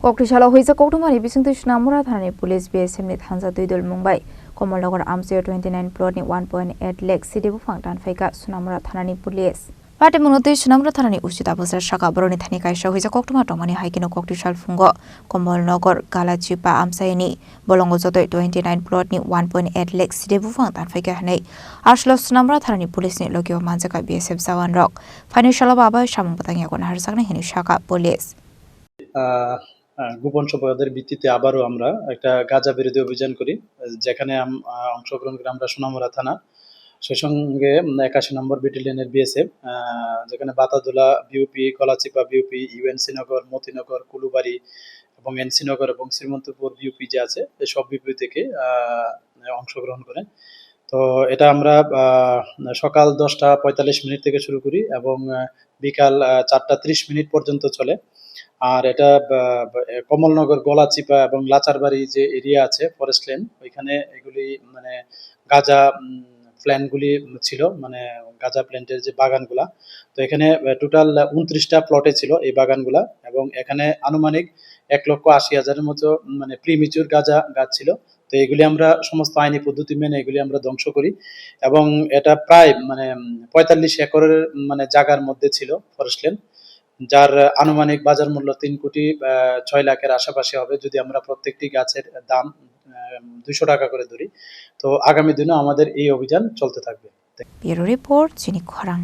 Kokrishala hoisa koktumani bisingtu Snamura thani police BSM ni thansa tuidul Mumbai Komalnagar Amseo 29 plot ni 1.8 lakh city bu phangtan faika Snamura thanani police Pate munoti Snamura thanani usita bosar shaka boroni thani kaisa hoisa koktuma tomani haikino Kokrishal fungo Komalnagar Galachipa Amsaini Bolongo jotoi 29 plot ni 1.8 lakh city bu phangtan faika hanai Ashlo Snamura thanani police ni logio manjaka BSF jawan rok financial baba samung patangya kon harsakna hini shaka police গোপন সংবাদের ভিত্তিতে আবারও আমরা একটা গাঁজা বিরোধী অভিযান করি যেখানে অংশগ্রহণ করে আমরা সোনামুড়া থানা সেই সঙ্গে 81 নম্বর ব্যাটালিয়নের বিএসএফ যেখানে বাতাদুলা বিউপি কলাচিপা বিউপি ইউএনসি নগর মতিনগর কুলুবাড়ি এবং এনসি নগর এবং শ্রীমন্তপুর বিউপি যে আছে এই সব বিউপি থেকে অংশগ্রহণ করে তো এটা আমরা সকাল 10:45 থেকে শুরু করি এবং বিকাল 4:30 পর্যন্ত চলে আর এটা কমলনগর গলাচিপা এবং লাচারবাড়ি যে এরিয়া আছে ফরেস্ট ল্যান্ড ওইখানে এগুলি মানে গাঁজা প্ল্যান্টগুলি ছিল মানে গাঁজা প্ল্যান্টের যে বাগানগুলা তো এখানে টোটাল 29টা প্লটে ছিল এই বাগানগুলা এবং এখানে আনুমানিক 1,80,000-এর মতো মানে প্রিমিচিউর গাঁজা গাছ ছিল তো এগুলি আমরা সমস্ত আইনি পদ্ধতি মেনে এগুলি আমরা ধ্বংস করি এবং এটা প্রায় মানে 45 একরের মানে জায়গার মধ্যে ছিল ফরেস্ট ল্যান্ড যার আনুমানিক বাজার মূল্য 3,6 লাখের আশেপাশে হবে যদি আমরা প্রত্যেকটি গাছের দাম 200 টাকা করে ধরি তো আগামী দিনেও আমাদের এই অভিযান চলতে থাকবে। ব্যুরো রিপোর্ট চিনি খরাং।